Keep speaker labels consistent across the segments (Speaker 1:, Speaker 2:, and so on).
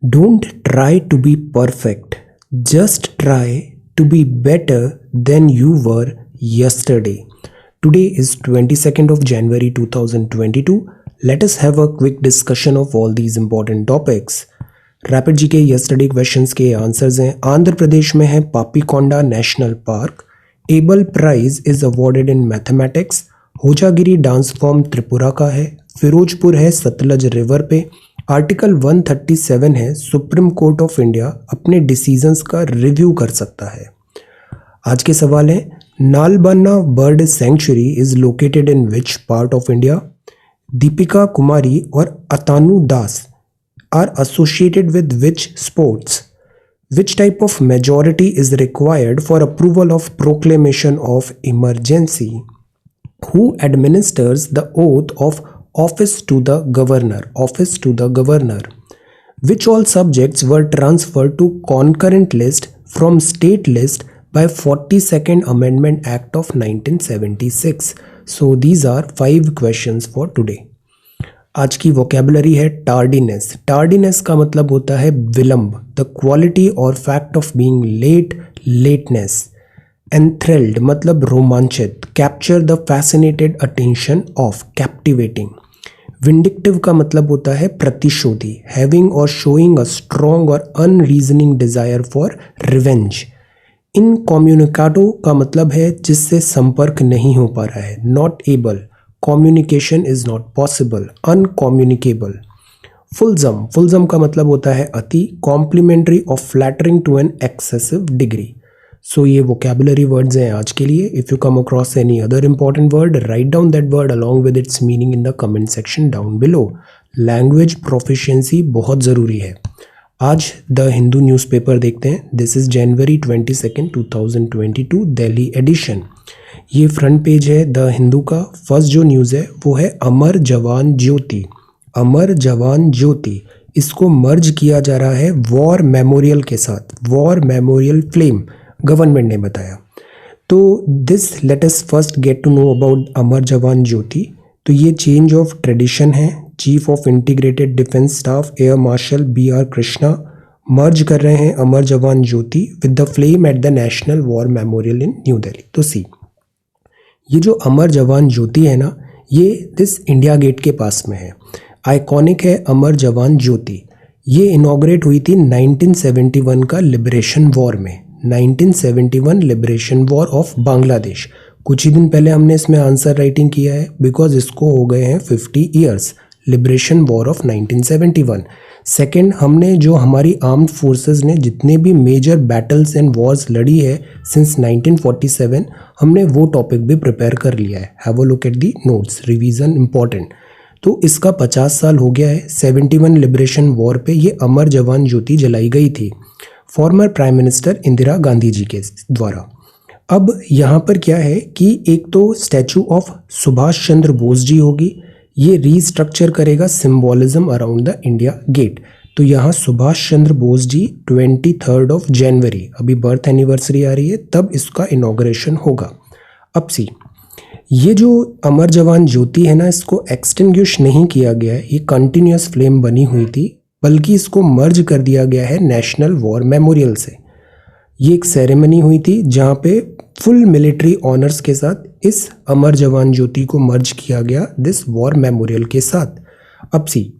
Speaker 1: Don't try to be perfect. Just try to be better than you were yesterday. Today is 22nd of January 2022. Let us have a quick discussion of all these important topics. Rapid जी के yesterday questions के answers हैं. आंध्र प्रदेश में है Papikonda national park. Abel prize is awarded in mathematics. Hojagiri dance form Tripura का है. फिरोजपुर है Sutlej river पे. Article 137 है सुप्रीम कोर्ट ऑफ इंडिया अपने डिसीजंस का रिव्यू कर सकता है. आज के सवाल हैं, Nalbana bird sanctuary is located in which part of India. Deepika Kumari और अतानु दास are associated with which sports? Which type of majority is required for approval of proclamation of emergency? Who administers the oath of office to the governor? Office to the governor. Which all subjects were transferred to concurrent list from state list by 42nd Amendment Act of 1976? So these are 5 questions for today. आज की vocabulary है tardiness. Tardiness का मतलब होता है विलंब. The quality और fact of being late, लेटनेस. एंथ्रिल्ड मतलब रोमांचित. Capture the fascinated attention of, captivating. Vindictive का मतलब होता है प्रतिशोधी. हैविंग और शोइंग अ स्ट्रॉन्ग और अनरीजनिंग डिजायर फॉर रिवेंज. इनकम्युनिकाटो का मतलब है जिससे संपर्क नहीं हो पा रहा है. Not able. Communication is not possible, uncommunicable. Fulsome का मतलब होता है अति. Complimentary or flattering to an excessive degree. So ये vocabulary words हैं आज के लिए. If you come across any other important word, write down that word along with its meaning in the comment section down below. Language proficiency बहुत ज़रूरी है. आज the Hindu newspaper देखते हैं. This is January 22, 2022 Delhi edition. ये फ्रंट पेज है the Hindu का. First जो न्यूज़ है वो है अमर जवान ज्योति. अमर जवान ज्योति इसको मर्ज किया जा रहा है वॉर मेमोरियल के साथ. वॉर मेमोरियल फ्लेम गवर्नमेंट ने बताया. तो this let us first get to know about Amar Jawan Jyoti. तो ये चेंज ऑफ ट्रेडिशन है. Chief of integrated defence staff air marshal BR Krishna merge कर रहे हैं Amar Jawan Jyoti with the flame at the national war memorial in new Delhi. तो सी, ये जो अमर जवान ज्योति है ना, ये दिस इंडिया गेट के पास में है. आइकॉनिक है अमर जवान ज्योति. ये इनॉग्रेट हुई थी 1971 का लिबरेशन वॉर में. 1971 लिबरेशन वॉर ऑफ बांग्लादेश. कुछ ही दिन पहले हमने इसमें आंसर राइटिंग किया है बिकॉज इसको हो गए हैं 50 years. Liberation war of 1971. Second, हमने जो हमारी आर्म्ड फोर्सेस ने जितने भी मेजर बैटल्स एंड वॉर्स लड़ी है सिंस 1947, हमने वो टॉपिक भी प्रिपेयर कर लिया है. Have a look at the notes, revision important. तो इसका 50 साल हो गया है. 71 लिबरेशन वॉर पे ये अमर जवान ज्योति जलाई गई थी former prime minister Indira Gandhi ji के द्वारा. अब यहाँ पर क्या है कि एक तो स्टैचू ऑफ सुभाष चंद्र बोस जी होगी. ये रीस्ट्रक्चर करेगा symbolism around the India Gate. तो यहाँ सुभाष चंद्र बोस जी 23 ऑफ जनवरी, अभी बर्थ एनिवर्सरी आ रही है, तब इसका इनॉग्रेशन होगा. अब सी, ये जो अमर जवान ज्योति है ना, इसको एक्सटिंग्विश नहीं किया गया है. ये कंटिन्यूस फ्लेम बनी हुई थी, बल्कि इसको मर्ज कर दिया गया है नेशनल वॉर मेमोरियल से. ये एक सेरेमनी हुई थी जहाँ पे फुल मिलिट्री ऑनर्स के साथ इस अमर जवान ज्योति को मर्ज किया गया दिस वॉर मेमोरियल के साथ. अब सी,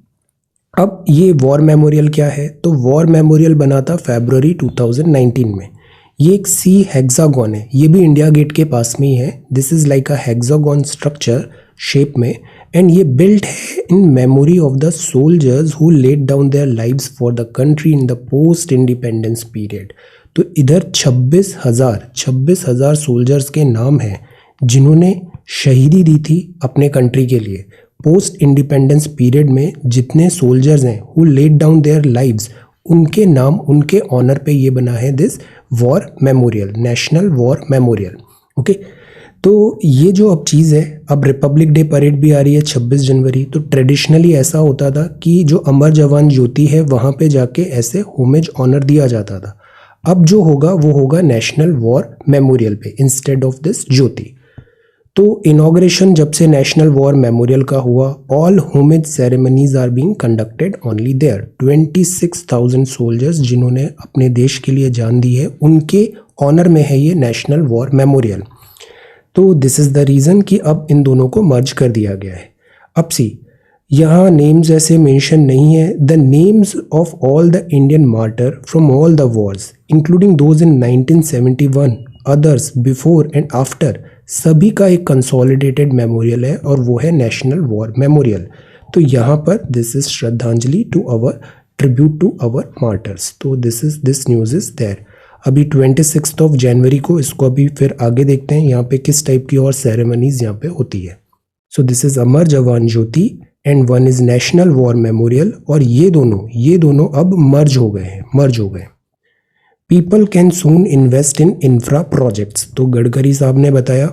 Speaker 1: अब ये वॉर मेमोरियल क्या है? तो वॉर मेमोरियल बना था फरवरी 2019 में. ये एक सी हेक्सागन है. ये भी इंडिया गेट के पास में ही है. This is like a hexagon structure shape में, एंड ये बिल्ट है in memory of the soldiers who laid down their lives for the country in the post independence period. तो इधर 26,000 सोल्जर्स के नाम हैं जिन्होंने शहीदी दी थी अपने कंट्री के लिए. पोस्ट इंडिपेंडेंस पीरियड में जितने सोल्जर्स हैं who laid down their lives, उनके नाम, उनके ऑनर पे ये बना है this war memorial, national war memorial. Okay, तो ये जो अब चीज़ है, अब रिपब्लिक डे परेड भी आ रही है 26 जनवरी. तो ट्रेडिशनली ऐसा होता था कि जो अमर जवान ज्योति है वहाँ पे जाके ऐसे होमेज ऑनर दिया जाता था. अब जो होगा वो होगा नेशनल वॉर मेमोरियल पे इंस्टेड ऑफ दिस ज्योति. तो इनॉग्रेशन जब से नेशनल वॉर मेमोरियल का हुआ, all homage ceremonies are being conducted only there. 26,000 soldiers जिन्होंने अपने देश के लिए जान दी है, उनके ऑनर में है ये नेशनल वॉर मेमोरियल। तो दिस इज़ द रीज़न कि अब इन दोनों को मर्ज कर दिया गया है। अब सी, यहाँ नेम्स ऐसे मेंशन नहीं है। The names of all the Indian martyr from all the Wars including those in 1971, others before and after, सभी का एक कंसोलिडेटेड मेमोरियल है और वो है नेशनल वॉर मेमोरियल। तो यहाँ पर दिस इज श्रद्धांजलि to our, tribute to our martyrs. तो दिस न्यूज़ इज देयर। अभी 26 जनवरी को इसको अभी फिर आगे देखते हैं यहाँ पे किस टाइप की और सेरेमनीज यहाँ पे होती है। So this is Amar Jawan Jyoti and one is national war memorial, और ये दोनों अब मर्ज हो गए। People can soon invest in infra projects. तो गडकरी साहब ने बताया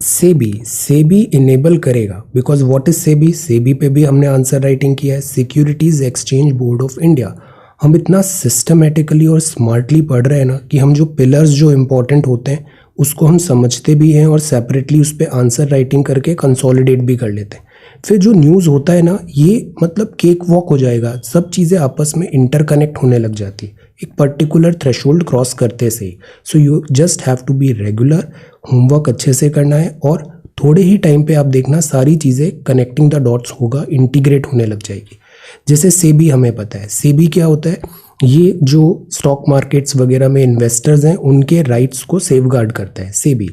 Speaker 1: सेबी इनेबल करेगा, बिकॉज व्हाट इज सेबी पे भी हमने आंसर राइटिंग किया है, securities exchange board of India. हम इतना सिस्टमेटिकली और स्मार्टली पढ़ रहे हैं ना कि हम जो पिलर्स जो इंपॉर्टेंट होते हैं उसको हम समझते भी हैं और सेपरेटली उस पर आंसर राइटिंग करके कंसोलिडेट भी कर लेते हैं। फिर जो न्यूज़ होता है ना, ये मतलब केक वॉक हो जाएगा, सब चीज़ें आपस में इंटरकनेक्ट होने लग जाती है एक पर्टिकुलर थ्रेशोल्ड क्रॉस करते से ही। So you just have to be regular, homework अच्छे से करना है और थोड़े ही टाइम पे आप देखना सारी चीज़ें कनेक्टिंग द डॉट्स होगा, इंटीग्रेट होने लग जाएगी। जैसे सेबी हमें पता है, सेबी क्या होता है, ये जो स्टॉक मार्केट्स वगैरह में इन्वेस्टर्स हैं उनके राइट्स को सेफगार्ड करता है सेबी।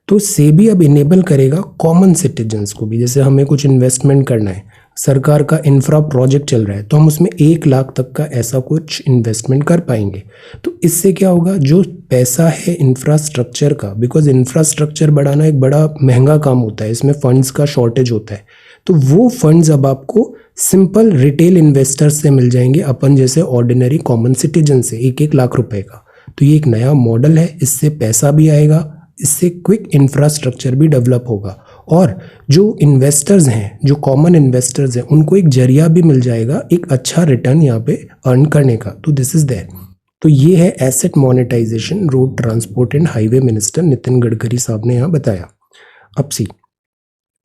Speaker 1: तो सेबी अब इनेबल करेगा कॉमन सिटीजन्स को भी। जैसे हमें कुछ इन्वेस्टमेंट करना है, सरकार का इंफ्रा प्रोजेक्ट चल रहा है, तो हम उसमें 1 लाख तक का ऐसा कुछ इन्वेस्टमेंट कर पाएंगे। तो इससे क्या होगा, जो पैसा है इंफ्रास्ट्रक्चर का, बिकॉज इंफ्रास्ट्रक्चर बढ़ाना एक बड़ा महंगा काम होता है, इसमें फंड्स का शॉर्टेज होता है, तो वो फंड्स अब आपको सिंपल रिटेल इन्वेस्टर्स से मिल जाएंगे, अपन जैसे ऑर्डिनरी कॉमन सिटीजन से 1-1 लाख रुपए का। तो ये एक नया मॉडल है, इससे पैसा भी आएगा, इससे क्विक इंफ्रास्ट्रक्चर भी डेवलप होगा और जो इन्वेस्टर्स हैं, जो कॉमन इन्वेस्टर्स हैं, उनको एक जरिया भी मिल जाएगा एक अच्छा रिटर्न यहाँ पे अर्न करने का। तो दिस इज देयर। तो ये है asset monetization, road transport and highway minister Nitin Gadkari साहब ने यहाँ बताया। अब सी,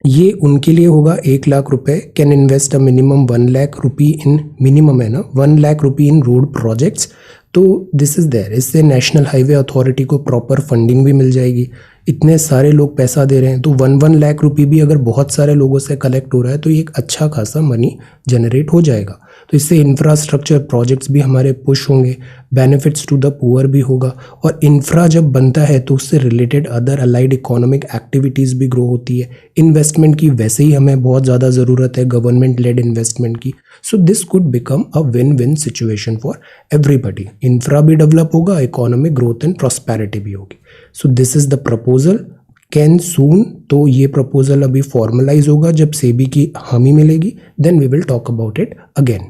Speaker 1: ये उनके लिए होगा 1 लाख रुपए, can invest a minimum 1 lakh rupee in, minimum है ना 1 लाख रुपी इन रोड प्रोजेक्ट्स। तो दिस इज देयर। इससे नेशनल हाईवे अथॉरिटी को प्रॉपर फंडिंग भी मिल जाएगी। इतने सारे लोग पैसा दे रहे हैं, तो 1 लाख रुपये भी अगर बहुत सारे लोगों से कलेक्ट हो रहा है तो ये एक अच्छा खासा मनी जनरेट हो जाएगा। तो इससे इंफ्रास्ट्रक्चर प्रोजेक्ट्स भी हमारे पुश होंगे, बेनिफिट्स टू द पुअर भी होगा, और इंफ्रा जब बनता है तो उससे related other allied economic activities भी ग्रो होती है। इन्वेस्टमेंट की वैसे ही हमें बहुत ज़्यादा ज़रूरत है, गवर्नमेंट लेड इन्वेस्टमेंट की। So this could become a win win situation for everybody. Infra भी डेवलप होगा, इकोनॉमिक ग्रोथ एंड प्रॉस्पेरिटी भी होगी। So this is the proposal, can soon. तो ये प्रपोजल अभी फॉर्मलाइज होगा जब सेबी की हामी मिलेगी, then we will talk about it again.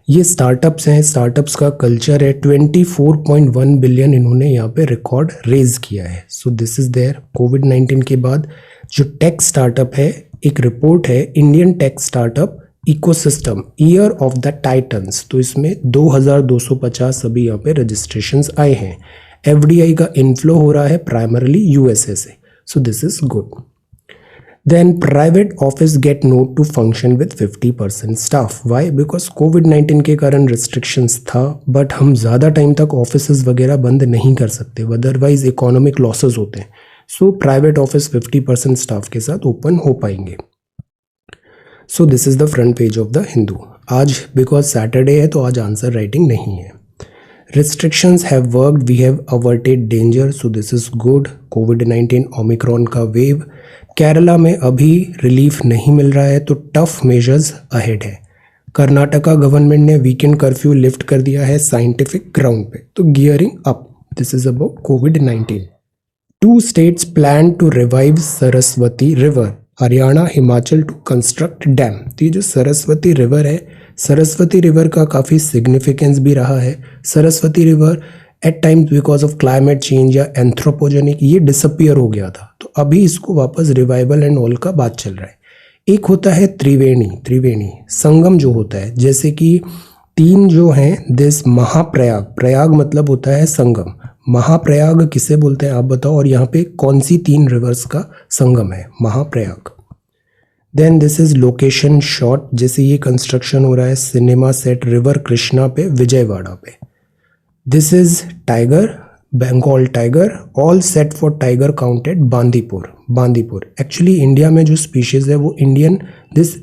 Speaker 1: ये स्टार्टअप्स हैं, स्टार्टअप्स का कल्चर है। 24.1 बिलियन इन्होंने यहाँ पे रिकॉर्ड रेज किया है। So this is there. कोविड-19 के बाद जो टेक स्टार्टअप है, एक रिपोर्ट है Indian tech startup ecosystem year of the titans, तो इसमें 2250 अभी यहाँ पे रजिस्ट्रेशंस आए हैं। एफडीआई का इनफ्लो हो रहा है प्राइमरली यूएसए से। So this is good. Then private office get nod to function with 50% staff. Why? Because कोविड-19 के कारण रिस्ट्रिक्शंस था, बट हम ज़्यादा टाइम तक ऑफिस वगैरह बंद नहीं कर सकते, अदरवाइज इकोनॉमिक लॉसेस होते हैं। सो प्राइवेट ऑफिस 50% स्टाफ के साथ ओपन हो पाएंगे। सो this is the front page of the Hindu. आज बिकॉज सैटरडे है तो आज आंसर राइटिंग नहीं है। Restrictions have worked, we have averted danger, so this is good. Covid Omicron का वेव, केरला में अभी रिलीफ नहीं मिल रहा है तो टफ मेजर्स अहेड है। कर्नाटका गवर्नमेंट ने वीकेंड कर्फ्यू लिफ्ट कर दिया है साइंटिफिक ग्राउंड पे, तो gearing up. This is about कोविड-19। 2 states plan to revive Saraswati river, Haryana Himachal to construct dam. तो ये जो सरस्वती रिवर है, सरस्वती रिवर का काफ़ी सिग्निफिकेंस भी रहा है। Saraswati river eight times because of climate change या एंथ्रोपोजेनिक ये डिसअपियर हो गया था, तो अभी इसको वापस रिवाइवल एंड ऑल का बात चल रहा है। एक होता है त्रिवेणी संगम जो होता है, जैसे कि 3 जो हैं, दिस महाप्रयाग, प्रयाग मतलब होता है संगम, महाप्रयाग किसे बोलते हैं आप बताओ, और यहाँ पे कौन सी 3 रिवर्स का संगम है? Mahaprayag. Then this is location shot, जैसे ये कंस्ट्रक्शन हो रहा है सिनेमा सेट रिवर कृष्णा पे, विजयवाड़ा पे। This is tiger, Bengal tiger, all set for tiger counted Bandipur. Bandipur actually India में जो स्पीशीज है वो Indian this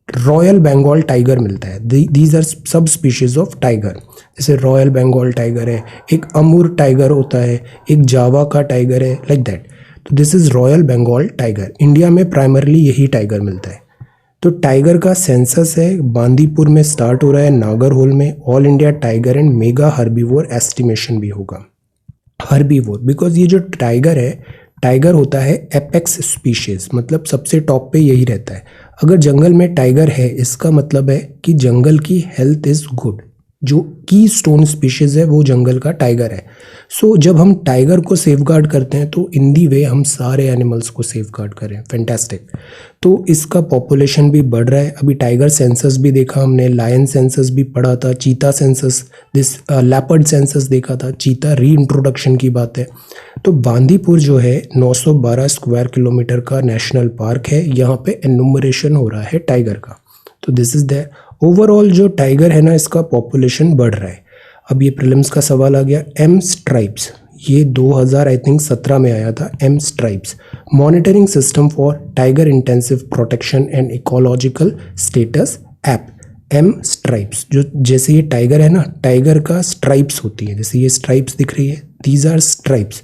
Speaker 1: royal Bengal tiger मिलता है। These are subspecies of tiger. जैसे रॉयल बंगाल टाइगर है, एक अमूर टाइगर होता है, एक जावा का टाइगर है, लाइक दैट। तो this is royal Bengal tiger. India में प्राइमरली यही टाइगर मिलता है। तो टाइगर का सेंसस है बांदीपुर में स्टार्ट हो रहा है, नागरहोल में। All India tiger and mega herbivore estimation भी होगा। हर्बीवोर बिकॉज ये जो टाइगर है, टाइगर होता है एपेक्स स्पीशीज, मतलब सबसे टॉप पे यही रहता है। अगर जंगल में टाइगर है इसका मतलब है कि जंगल की हेल्थ इज गुड। जो की स्टोन स्पीशीज है वो जंगल का टाइगर है। सो जब हम टाइगर को सेफगार्ड करते हैं तो इन दी वे हम सारे एनिमल्स को सेफगार्ड करें। फैंटास्टिक। तो इसका पॉपुलेशन भी बढ़ रहा है। अभी टाइगर सेंसस भी देखा हमने, लायन सेंसस भी पढ़ा था, चीता सेंसस, दिस लेपर्ड सेंसस देखा था, चीता री इंट्रोडक्शन की बात है। तो बांदीपुर जो है 912 स्क्वायर किलोमीटर का नेशनल पार्क है। यहाँ पे एनुमरेशन हो रहा है टाइगर का। तो दिस इज द ओवरऑल जो टाइगर है ना, इसका पॉपुलेशन बढ़ रहा है। अब ये प्रीलिम्स का सवाल आ गया, एम स्ट्राइप्स, ये 2000 आई थिंक 17 में आया था। M stripes monitoring system for tiger intensive protection and ecological status app. M stripes, जो जैसे ये टाइगर है ना, टाइगर का स्ट्राइप्स होती है, जैसे ये स्ट्राइप्स दिख रही है, दीज आर स्ट्राइप्स।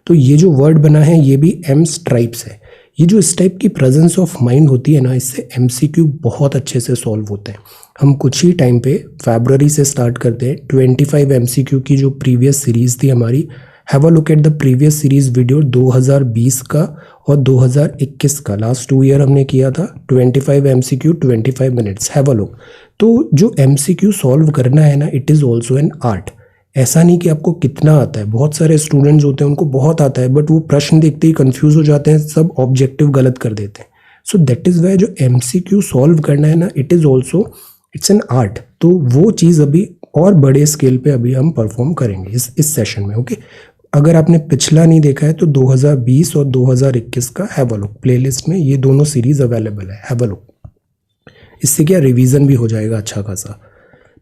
Speaker 1: तो ये जो वर्ड बना है ये भी एम स्ट्राइप्स है। ये जो इस टाइप की प्रेजेंस ऑफ माइंड होती है ना, इससे एमसीक्यू बहुत अच्छे से सॉल्व होते हैं। हम कुछ ही टाइम पे फरवरी से स्टार्ट करते हैं 25 एमसीक्यू की जो प्रीवियस सीरीज थी हमारी। Have a look at the previous series video 2020 का और 2021 का, लास्ट 2 ईयर हमने किया था 25 MCQ 25 minutes. Have a look. तो जो एमसीक्यू सॉल्व करना है ना, it is also an art. ऐसा नहीं कि आपको कितना आता है। बहुत सारे स्टूडेंट्स होते हैं उनको बहुत आता है, बट वो प्रश्न देखते ही कंफ्यूज हो जाते हैं, सब ऑब्जेक्टिव गलत कर देते हैं। सो दैट इज़ वाई जो एमसीक्यू सॉल्व करना है ना, it is also it's an art. तो वो चीज़ अभी और बड़े स्केल पे अभी हम परफॉर्म करेंगे इस सेशन में। ओके, अगर आपने पिछला नहीं देखा है तो 2020 और 2021 का हैव अ लुक, प्लेलिस्ट में ये दोनों सीरीज अवेलेबल है, हैव अ लुक। इससे क्या रिवीजन भी हो जाएगा अच्छा खासा।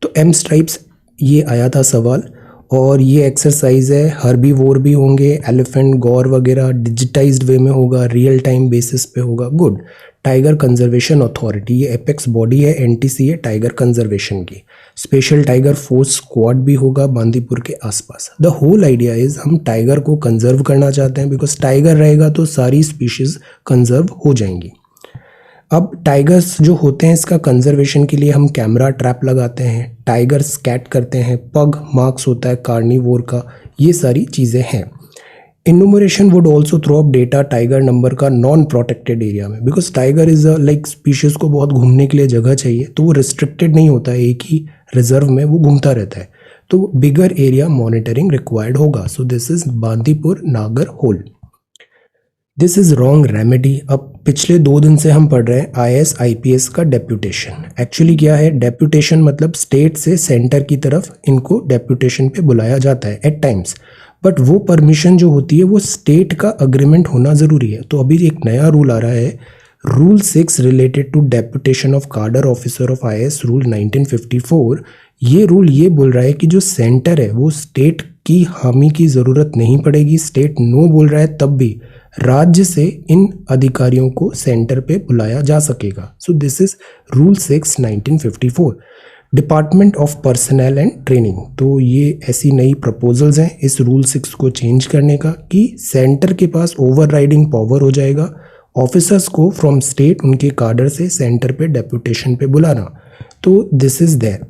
Speaker 1: तो एम स्ट्राइप्स ये आया था सवाल, और ये एक्सरसाइज है। हर्बीवोर भी होंगे, एलिफेंट, गौर वगैरह डिजिटाइज्ड वे में होगा, रियल टाइम बेसिस पे होगा। गुड। टाइगर कंजर्वेशन अथॉरिटी, ये एपेक्स बॉडी है, एनटीसी है टाइगर कंजर्वेशन की। स्पेशल टाइगर फोर्स स्क्वाड भी होगा बांदीपुर के आसपास। द होल आइडिया इज हम टाइगर को कंजर्व करना चाहते हैं, बिकॉज टाइगर रहेगा तो सारी स्पीशीज कंजर्व हो जाएंगी। अब टाइगर्स जो होते हैं इसका कंजर्वेशन के लिए हम कैमरा ट्रैप लगाते हैं, टाइगर स्कैट करते हैं, पग मार्क्स होता है कार्निवोर का, ये सारी चीज़ें हैं। Enumeration would also throw up data tiger number का नॉन प्रोटेक्टेड एरिया में, because tiger is like species को बहुत घूमने के लिए जगह चाहिए, तो वो रिस्ट्रिक्टेड नहीं होता है, एक ही रिजर्व में वो घूमता रहता है। तो बिगर एरिया मॉनिटरिंग रिक्वायर्ड होगा। सो this is Bandipur Nagarhole. This is wrong remedy. अब पिछले 2 दिन से हम पढ़ रहे हैं IAS IPS का डेप्यूटेशन। एक्चुअली क्या है डेप्यूटेशन, मतलब स्टेट से सेंटर की तरफ इनको डेप्यूटेशन पे बुलाया जाता है एट टाइम्स, बट वो परमिशन जो होती है वो स्टेट का अग्रीमेंट होना ज़रूरी है। तो अभी एक नया रूल आ रहा है, rule 6 related to deputation of cadre officer of IAS rule 1954। ये रूल ये बोल रहा है कि जो सेंटर है वो स्टेट की हामी की ज़रूरत नहीं पड़ेगी। स्टेट नो बोल रहा है तब भी राज्य से इन अधिकारियों को सेंटर पे बुलाया जा सकेगा। सो this is rule 6 1954। Department of personal and training, तो ये ऐसी नई प्रपोजल्स हैं इस रूल 6 को चेंज करने का कि सेंटर के पास ओवरराइडिंग पावर हो जाएगा, ऑफिसर्स को फ्रॉम स्टेट उनके कार्डर से सेंटर पे डेप्यूटेशन पे बुलाना। तो दिस इज देयर।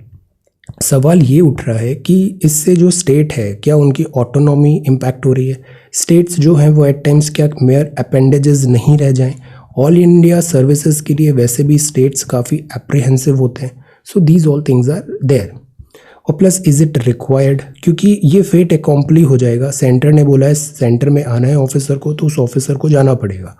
Speaker 1: सवाल ये उठ रहा है कि इससे जो स्टेट है क्या उनकी ऑटोनॉमी इम्पैक्ट हो रही है? स्टेट्स जो हैं वो एट टाइम्स क्या मेयर अपेंडेजेस नहीं रह जाएं? ऑल इंडिया सर्विसेज के लिए वैसे भी स्टेट्स काफ़ी एप्रीहेंसिव होते हैं। So these all things are there. और प्लस इज इट रिक्वायर्ड, क्योंकि ये फेट एकॉम्प्ली हो जाएगा। सेंटर ने बोला है सेंटर में आना है ऑफिसर को, तो उस ऑफिसर को जाना पड़ेगा।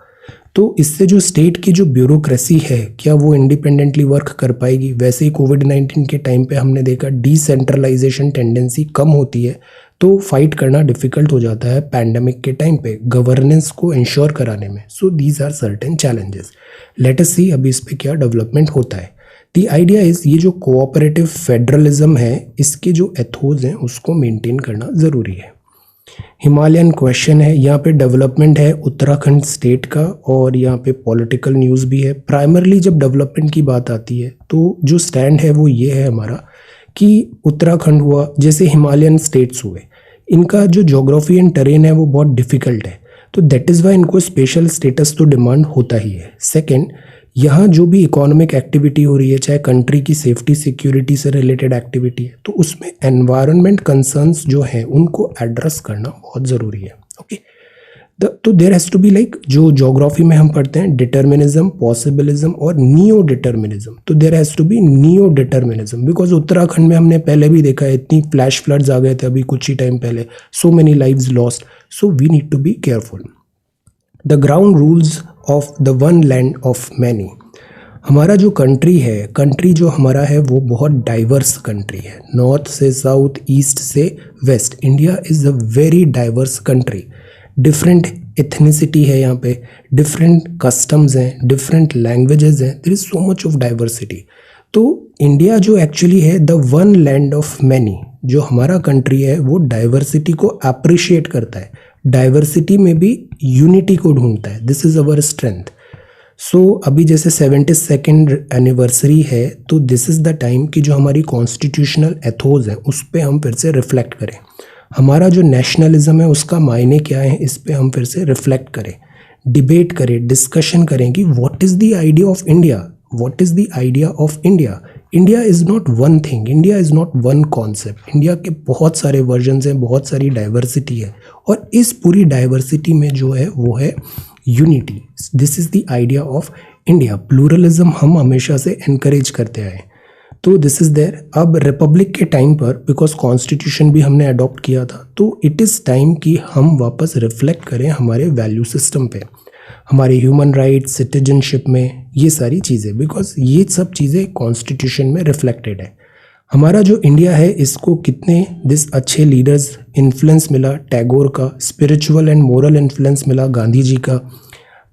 Speaker 1: तो इससे जो स्टेट की जो ब्यूरोक्रेसी है क्या वो इंडिपेंडेंटली वर्क कर पाएगी? वैसे ही कोविड-19 के टाइम पे हमने देखा डिसेंट्रलाइजेशन टेंडेंसी कम होती है, तो फाइट करना डिफिकल्ट हो जाता है पैंडमिक के टाइम पे गवर्नेंस को इंश्योर कराने में। So these are certain challenges. Let us see अभी इस पे क्या डेवलपमेंट होता है। द आइडिया इज ये जो कोऑपरेटिव फेडरलिज्म है इसके जो एथोज हैं उसको मेंटेन करना ज़रूरी है। हिमालयन क्वेश्चन है, यहाँ पे डेवलपमेंट है उत्तराखंड स्टेट का और यहाँ पे पॉलिटिकल न्यूज़ भी है। प्राइमरली जब डेवलपमेंट की बात आती है तो जो स्टैंड है वो ये है हमारा कि उत्तराखंड हुआ, जैसे हिमालयन स्टेट्स हुए, इनका जो जोग्राफी एंड टेरेन है वो बहुत डिफिकल्ट है, तो दैट इज़ वाई इनको स्पेशल स्टेटस तो डिमांड होता ही है। सेकेंड, यहाँ जो भी इकोनॉमिक एक्टिविटी हो रही है, चाहे कंट्री की सेफ्टी सिक्योरिटी से रिलेटेड एक्टिविटी है, तो उसमें एनवायरनमेंट कंसर्न्स जो हैं उनको एड्रेस करना बहुत ज़रूरी है। ओके, तो there has to be like, जो ज्योग्राफी में हम पढ़ते हैं डिटर्मिनिज्म, पॉसिबिलिज्म और नियो डिटर्मिनिज्म, तो there has to be neo determinism, because Uttarakhand में हमने पहले भी देखा है इतनी फ्लैश फ्लड्स आ गए थे अभी कुछ ही टाइम पहले, so many lives lost, so we need to be careful. The ground rules of the one land of many. हमारा जो कंट्री है, कंट्री जो हमारा है वो बहुत डाइवर्स कंट्री है, नॉर्थ से साउथ, ईस्ट से west. India is a very diverse country. Different ethnicity है यहाँ पे, डिफरेंट कस्टम्स हैं, डिफरेंट लैंग्वेजेस हैं, there is so much of diversity. तो इंडिया जो एक्चुअली है the one land of many, जो हमारा कंट्री है वो डाइवर्सिटी को अप्रिशिएट करता है, डाइवर्सिटी में भी यूनिटी को ढूंढता है। This is our strength. So अभी जैसे 72nd एनिवर्सरी है, तो दिस इज़ द टाइम कि जो हमारी कॉन्स्टिट्यूशनल एथोज है उस पर हम फिर से रिफ्लेक्ट करें। हमारा जो नेशनलिज्म है उसका मायने क्या है, इस पे हम फिर से रिफ्लेक्ट करें, डिबेट करें, डिस्कशन करें कि what is the idea of India, what is the idea of India. India is not one thing, India is not one concept. India के बहुत सारे वर्जन्स हैं, बहुत सारी डाइवर्सिटी है, और इस पूरी डाइवर्सिटी में जो है वो है unity. This is the idea of India. Pluralism हम हमेशा से एनकरेज करते आए, तो दिस इज़ देयर। अब रिपब्लिक के टाइम पर, बिकॉज कॉन्स्टिट्यूशन भी हमने अडॉप्ट किया था, तो इट इज़ टाइम कि हम वापस रिफ्लेक्ट करें हमारे वैल्यू सिस्टम पे, हमारे ह्यूमन राइट्स, सिटीजनशिप में, ये सारी चीज़ें, बिकॉज ये सब चीज़ें कॉन्स्टिट्यूशन में रिफ्लेक्टेड है। हमारा जो इंडिया है इसको कितने दिस अच्छे लीडर्स इन्फ्लुएंस मिला, टैगोर का स्पिरिचुअल एंड मोरल इन्फ्लुएंस मिला, गांधी जी का।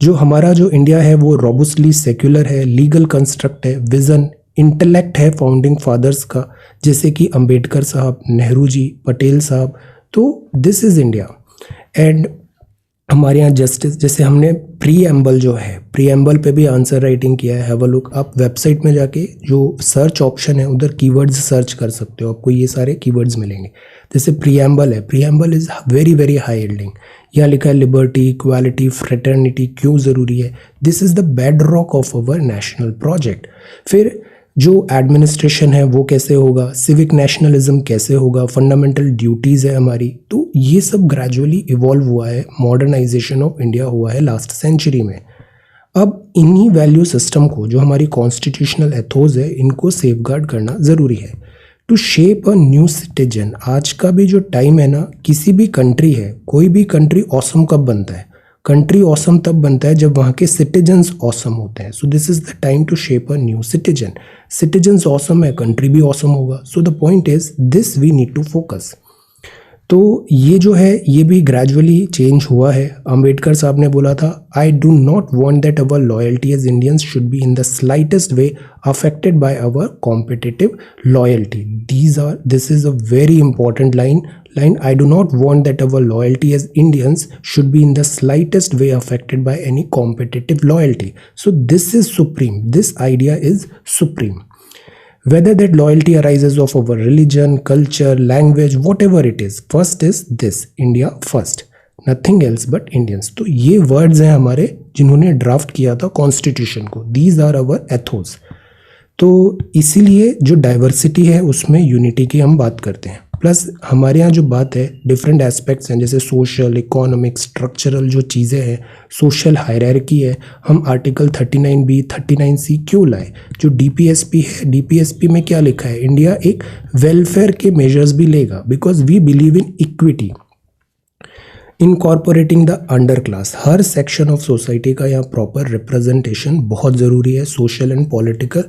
Speaker 1: जो हमारा जो इंडिया है वो रॉबस्टली सेक्युलर है, लीगल कंस्ट्रक्ट है, विजन, इंटेलेक्ट है फाउंडिंग फादर्स का, जैसे कि अंबेडकर साहब, नेहरू जी, पटेल साहब। तो दिस इज़ इंडिया। एंड हमारे यहाँ जस्टिस, जैसे हमने प्रीएम्बल जो है, प्रीएम्बल पे भी आंसर राइटिंग किया है, हैव अ लुक। आप वेबसाइट में जाके जो सर्च ऑप्शन है उधर कीवर्ड्स सर्च कर सकते हो, आपको ये सारे कीवर्ड्स मिलेंगे। जैसे प्रीएम्बल है, preamble is very very high yielding. यहाँ लिखा है लिबर्टी, इक्वालिटी, फ्रेटर्निटी क्यों ज़रूरी है। This is the bed rock of our national project. फिर जो एडमिनिस्ट्रेशन है वो कैसे होगा, सिविक नेशनलिज्म कैसे होगा, फंडामेंटल ड्यूटीज़ है हमारी, तो ये सब ग्रेजुअली इवॉल्व हुआ है, मॉडर्नाइजेशन ऑफ इंडिया हुआ है लास्ट सेंचुरी में। अब इन्हीं वैल्यू सिस्टम को, जो हमारी कॉन्स्टिट्यूशनल एथोज है, इनको सेफगार्ड करना ज़रूरी है to shape a new citizen. आज का भी जो टाइम है ना, किसी भी कंट्री है, कोई भी कंट्री ऑसम कब बनता है, कंट्री ऑसम तब बनता है जब वहाँ के सिटीजन्स ऑसम होते हैं। So this is the time to shape a new citizen. Citizens awesome है, कंट्री भी ऑसम होगा। So the point is this we need to focus. तो ये जो है ये भी ग्रेजुअली चेंज हुआ है। अंबेडकर साहब ने बोला था, I do not want that our loyalty as Indians should be in the slightest way affected by our competitive loyalty. This is a very important line. I do not want that our loyalty as Indians should be in the slightest way affected by any competitive loyalty. So this is supreme. This idea is supreme. Whether that loyalty arises of our religion, culture, language, whatever it is, first is this, India first. Nothing else but Indians. तो ये words हैं हमारे जिन्होंने draft किया था constitution को. These are our ethos. तो इसीलिए जो डाइवर्सिटी है उसमें यूनिटी की हम बात करते हैं. प्लस हमारे यहाँ जो बात है डिफरेंट एस्पेक्ट्स हैं, जैसे सोशल, इकोनॉमिक, स्ट्रक्चरल जो चीज़ें हैं, सोशल हायरार्की है. हम आर्टिकल 39B 39C क्यों लाए? जो DPSP है, DPSP में क्या लिखा है? इंडिया एक वेलफेयर के मेजर्स भी लेगा because we believe in equity. Incorporating the under class, हर सेक्शन ऑफ सोसाइटी का यहाँ प्रॉपर रिप्रेजेंटेशन बहुत ज़रूरी है, social and political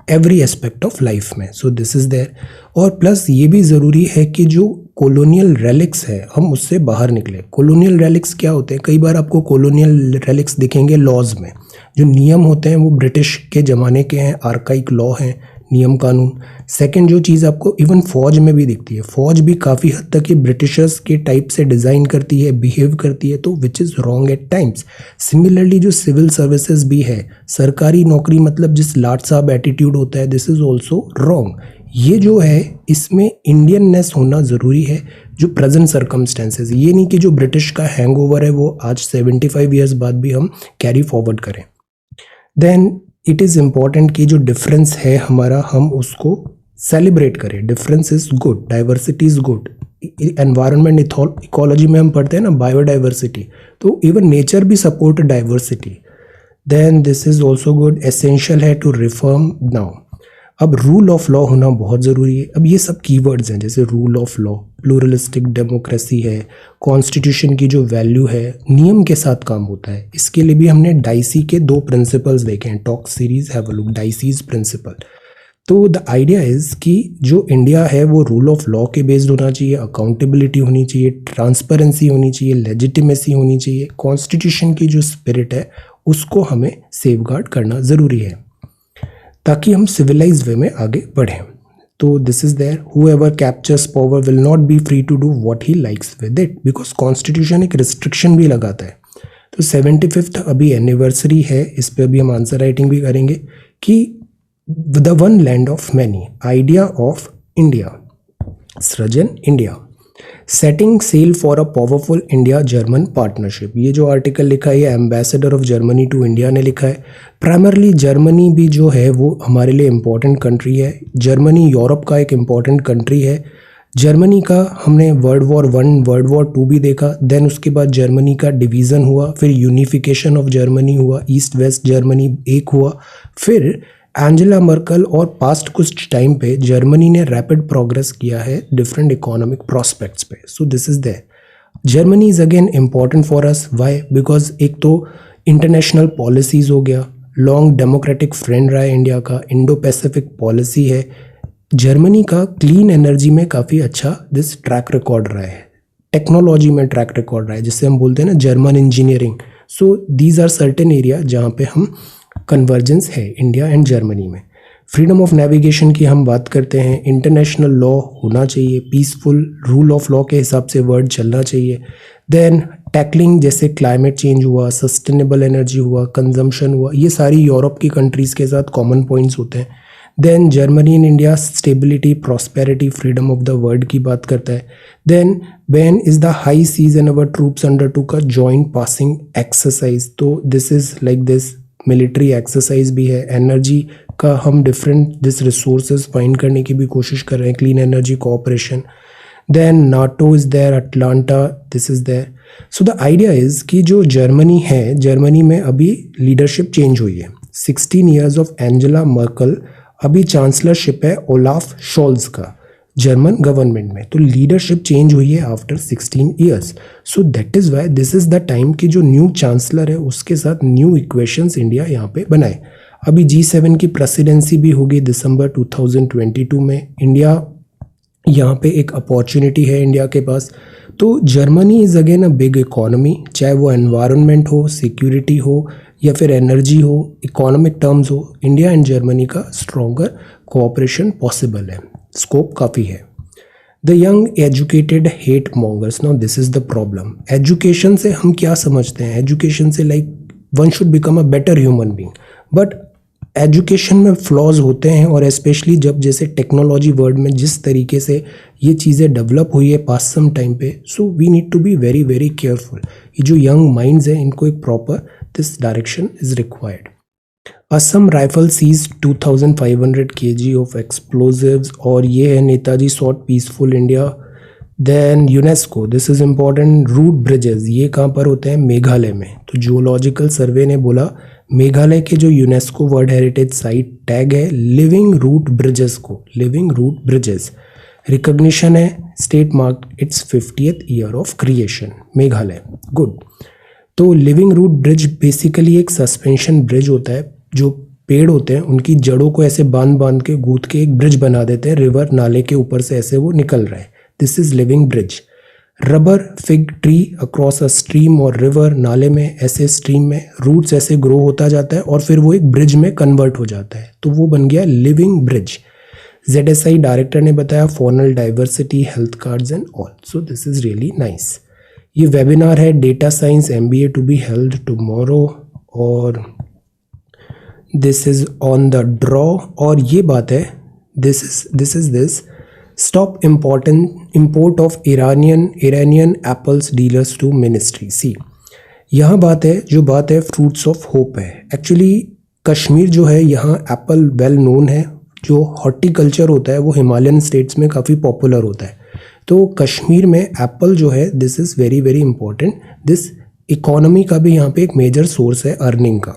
Speaker 1: every aspect of life में. So this is there. और प्लस ये भी ज़रूरी है कि जो कॉलोनियल रेलिक्स है हम उससे बाहर निकले। कॉलोनियल रेलिक्स क्या होते हैं? कई बार आपको कॉलोनियल रेलिक्स दिखेंगे लॉज में। जो नियम होते हैं वो ब्रिटिश के ज़माने के हैं, आर्काइक लॉ हैं, नियम कानून। सेकंड जो चीज़ आपको इवन फौज में भी दिखती है, फौज भी काफ़ी हद तक ये ब्रिटिशर्स के टाइप से डिज़ाइन करती है, बिहेव करती है, तो which is wrong at times. Similarly जो सिविल सर्विसेज भी है, सरकारी नौकरी मतलब जिस लाट साहब एटीट्यूड होता है, दिस इज़ ऑल्सो रॉन्ग। ये जो है इसमें इंडियननेस होना ज़रूरी है, जो प्रेजेंट सर्कमस्टेंसेज। ये नहीं कि जो ब्रिटिश का हैंगओवर है वो आज 75 ईयर्स बाद भी हम कैरी फॉरवर्ड करें। देन इट इज़ इम्पॉर्टेंट कि जो डिफरेंस है हमारा हम उसको सेलिब्रेट करें। Difference is good, diversity is good. Environment ecology में हम पढ़ते हैं ना बायोडाइवर्सिटी, तो इवन नेचर भी support diversity. Then this is also good, essential है टू रिफॉर्म नाउ। अब रूल ऑफ लॉ होना बहुत ज़रूरी है। अब ये सब कीवर्ड्स हैं, जैसे rule of law, pluralistic democracy है, कॉन्स्टिट्यूशन की जो वैल्यू है, नियम के साथ काम होता है। इसके लिए भी हमने डाइसी के 2 प्रिंसिपल्स देखे हैं। Talk series have a look, Dicey's principle. तो द आइडिया इज़ कि जो इंडिया है वो रूल ऑफ लॉ के बेस्ड होना चाहिए, अकाउंटेबिलिटी होनी चाहिए, ट्रांसपेरेंसी होनी चाहिए, लेजिटिमेसी होनी चाहिए। कॉन्स्टिट्यूशन की जो स्पिरिट है उसको हमें सेफगार्ड करना ज़रूरी है ताकि हम सिविलाइज्ड वे में आगे बढ़ें। तो this is there, whoever captures power will not be free to do what he likes with it, because constitution एक रिस्ट्रिक्शन भी लगाता है। तो 75th अभी एनिवर्सरी है, इस पर अभी हम आंसर राइटिंग भी करेंगे कि the one land of many, idea of India, Srijan India, setting sail for a powerful India German partnership. ये जो आर्टिकल लिखा है ये ambassador of Germany to India ने लिखा है। प्राइमरली जर्मनी भी जो है वो हमारे लिए इम्पॉर्टेंट कंट्री है। जर्मनी यूरोप का एक इम्पॉर्टेंट कंट्री है। जर्मनी का हमने वर्ल्ड वॉर 1, वर्ल्ड वॉर 2 भी देखा। देन उसके बाद जर्मनी का डिवीज़न हुआ, फिर यूनिफिकेशन ऑफ जर्मनी हुआ, ईस्ट वेस्ट जर्मनी एक हुआ। फिर एंजेला मर्कल और पास्ट कुछ टाइम पे जर्मनी ने रैपिड प्रोग्रेस किया है डिफरेंट इकोनॉमिक प्रोस्पेक्ट्स पे। So this is there. Germany is again important for us, why? Because एक तो इंटरनेशनल पॉलिसीज हो गया, लॉन्ग डेमोक्रेटिक फ्रेंड रहा है इंडिया का, इंडो पैसिफिक पॉलिसी है। जर्मनी का क्लीन एनर्जी में काफ़ी अच्छा दिस ट्रैक रिकॉर्ड रहा है, टेक्नोलॉजी में ट्रैक रिकॉर्ड रहा है, जिससे हम बोलते हैं ना German engineering. So these are certain area जहाँ पे हम कन्वर्जेंस है इंडिया एंड जर्मनी में। फ्रीडम ऑफ नेविगेशन की हम बात करते हैं, इंटरनेशनल लॉ होना चाहिए, पीसफुल रूल ऑफ लॉ के हिसाब से वर्ल्ड चलना चाहिए। देन टैकलिंग, जैसे क्लाइमेट चेंज हुआ, सस्टेनेबल एनर्जी हुआ, कंजम्पशन हुआ, ये सारी यूरोप की कंट्रीज़ के साथ कॉमन पॉइंट्स होते हैं। Then Germany and India stability, prosperity, freedom of the world की बात करता है। Then when is the high seas and our troops undertook a joint passing exercise, तो this is like this, military exercise भी है। Energy का हम different this resources find करने की भी कोशिश कर रहे हैं, clean energy cooperation. Then NATO is there, Atlanta, this is there. So the idea is कि जो जर्मनी है, जर्मनी में अभी लीडरशिप चेंज हुई है। 16 ईयर्स ऑफ एंजेला मर्कल, अभी चांसलरशिप है ओलाफ शोल्ज का जर्मन गवर्नमेंट में। तो लीडरशिप चेंज हुई है after 16 years. So that is why this is the time कि जो न्यू चांसलर है उसके साथ न्यू इक्वेशंस इंडिया यहाँ पे बनाए। अभी G7 की प्रेसिडेंसी भी होगी दिसंबर 2022 में। इंडिया यहाँ पे एक अपॉर्चुनिटी है इंडिया के पास। तो Germany is again a big economy, चाहे वो एनवायरनमेंट हो, सिक्योरिटी हो, या फिर एनर्जी हो, इकोनॉमिक टर्म्स हो, इंडिया एंड जर्मनी का स्ट्रॉन्गर कोऑपरेशन पॉसिबल है, स्कोप काफ़ी है। The young educated hate mongers, now this is the problem. Education से हम क्या समझते हैं? एजुकेशन से like one should become a better human being, but education में फ्लॉज होते हैं, और स्पेशली जब जैसे टेक्नोलॉजी वर्ल्ड में जिस तरीके से ये चीज़ें डेवलप हुई है पास्ट सम टाइम पे, so we need to be very very careful. ये जो यंग माइंड्स हैं इनको एक proper this direction is required. Assam rifle seize 2500 kg of explosives, और ये है Netaji sought peaceful India. Then UNESCO, this is important, root bridges, ये कहाँ पर होते हैं? मेघालय में। तो जियोलॉजिकल सर्वे ने बोला मेघालय के जो UNESCO world heritage site tag है लिविंग रूट ब्रिजेस को, लिविंग रूट ब्रिजेस रिकॉग्निशन है, state mark it's 50th year of creation, Meghalaya, good. तो लिविंग रूट ब्रिज बेसिकली एक सस्पेंशन ब्रिज होता है, जो पेड़ होते हैं उनकी जड़ों को ऐसे बांध बांध के गूंथ के एक ब्रिज बना देते हैं, रिवर नाले के ऊपर से ऐसे वो निकल रहा है this is living bridge. Rubber fig tree across a stream और रिवर, नाले में ऐसे स्ट्रीम में रूट्स ऐसे ग्रो होता जाता है और फिर वो एक ब्रिज में कन्वर्ट हो जाता है, तो वो बन गया लिविंग ब्रिज। ZSI डायरेक्टर ने बताया faunal diversity, health cards and all, so this is really nice. ये वेबिनार है data science MBA to be held tomorrow, और this is on the draw. और ये बात है, this stop import of Iranian apples dealers to ministry. See, यहाँ बात है, जो बात है फ्रूट्स ऑफ होप है। एक्चुअली कश्मीर जो है, यहाँ एप्पल वेल नोन है। जो हॉर्टिकल्चर होता है वो हिमालयन स्टेट्स में काफ़ी पॉपुलर होता है, तो कश्मीर में एप्पल जो है this is very very important. This economy का भी यहाँ पे एक मेजर सोर्स है अर्निंग का।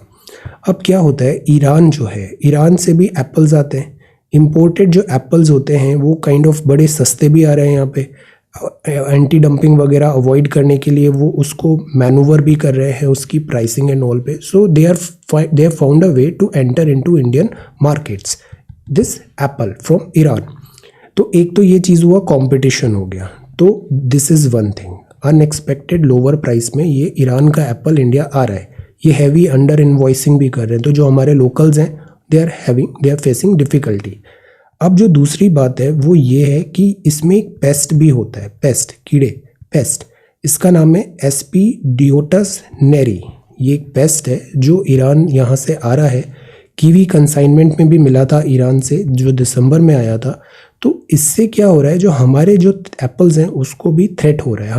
Speaker 1: अब क्या होता है, ईरान जो है, ईरान से भी एप्पल्स आते हैं। इम्पोर्टेड जो एप्पल्स होते हैं वो काइंड ऑफ बड़े सस्ते भी आ रहे हैं यहाँ पे। एंटी डंपिंग वगैरह अवॉइड करने के लिए वो उसको मैनूवर भी कर रहे हैं उसकी प्राइसिंग एंड ऑल पे। So they have found a way to enter into Indian markets this apple from Iran. तो एक तो ये चीज़ हुआ, कंपटीशन हो गया, तो this is one thing. Unexpected lower price में ये ईरान का एप्पल इंडिया आ रहा है। ये हैवी अंडर इनवॉइसिंग भी कर रहे हैं, तो जो हमारे लोकल्स हैं दे आर फेसिंग डिफ़िकल्टी। अब जो दूसरी बात है वो ये है कि इसमें एक पेस्ट भी होता है, पेस्ट, कीड़े, पेस्ट। इसका नाम है एस्पीडियोटस नेरी। ये एक पेस्ट है जो ईरान यहाँ से आ रहा है। कीवी कंसाइनमेंट में भी मिला था ईरान से, जो दिसंबर में आया था। तो इससे क्या हो रहा है, जो हमारे जो एप्पल्स हैं उसको भी थ्रेट हो रहा है,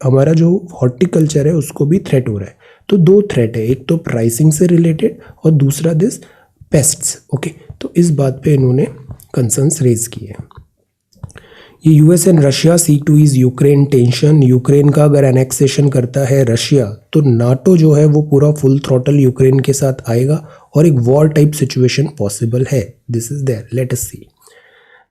Speaker 1: हमारा जो हॉर्टिकल्चर है उसको भी थ्रेट हो रहा है। तो दो थ्रेट है, एक तो प्राइसिंग से रिलेटेड और दूसरा दिस पेस्ट्स। ओके, तो इस बात पे इन्होंने कंसर्न्स रेज किए। ये US and Russia seek to ease Ukraine tension. Ukraine का अगर एनेक्सेशन करता है रशिया तो नाटो जो है वो पूरा फुल थ्रॉटल यूक्रेन के साथ आएगा और एक वॉर टाइप सिचुएशन पॉसिबल है। This is there, let us see.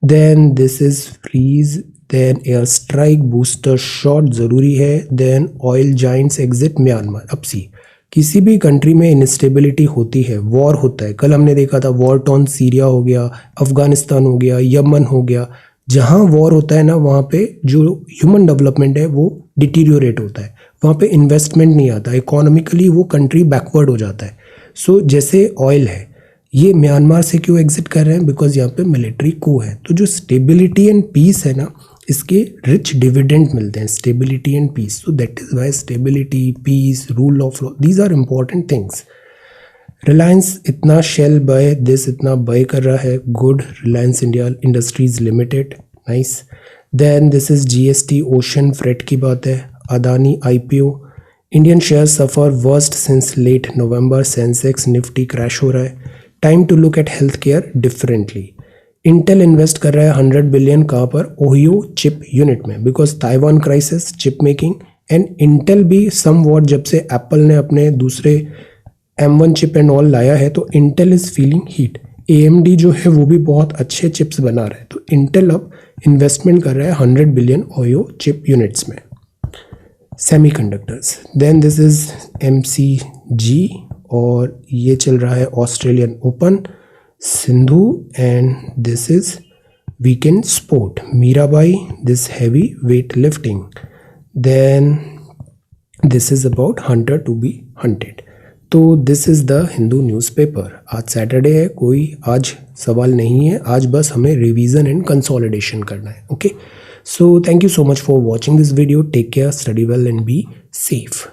Speaker 1: Then this is freeze, then air strike, booster shot ज़रूरी है। Then oil giants exit Myanmar. अब सी, किसी भी कंट्री में इंस्टेबिलिटी होती है, वॉर होता है। कल हमने देखा था वॉर टॉन सीरिया हो गया, अफगानिस्तान हो गया, यमन हो गया। जहाँ वॉर होता है ना, वहाँ पे जो ह्यूमन डेवलपमेंट है वो डिटीरियोरेट होता है, वहाँ पे इन्वेस्टमेंट नहीं आता, इकोनॉमिकली वो कंट्री बैकवर्ड हो जाता है। सो जैसे ऑयल है, ये म्यांमार से क्यों एग्जिट कर रहे हैं, बिकॉज यहाँ पे मिलिट्री कू है। तो जो स्टेबिलिटी एंड पीस है ना, इसके रिच डिविडेंड मिलते हैं, stability and peace. So that is why stability, peace, rule of law, these are important things. Reliance इतना शेल बाय दिस इतना बाय कर रहा है, good. Reliance India Industries Limited, nice. Then this is GST ocean freight की बात है। Adani IPO। Indian share suffer worst since late November. Sensex Nifty crash हो रहा है। Time to look at health care differently. Intel invest कर रहा है 100 billion कहाँ पर, ओहियो चिप यूनिट में, because Taiwan crisis, chip making and Intel भी सम वॉट जब से एप्पल ने अपने दूसरे M1 चिप एंड ऑल लाया है तो Intel is feeling heat. AMD जो है वो भी बहुत अच्छे चिप्स बना रहा है, तो इंटेल अब इन्वेस्टमेंट कर रहा है 100 बिलियन ओहियो चिप यूनिट्स में। Semiconductors, then this is MCG और ये चल रहा है Australian Open, Sindhu and this is weekend sport, Mirabai, this heavy weight lifting. Then this is about hunter to be hunted. तो this is the Hindu newspaper. आज Saturday है, कोई आज सवाल नहीं है, आज बस हमें रिवीजन एंड कंसोलिडेशन करना है। Okay, so thank you so much for watching this video. Take care, study well and be safe.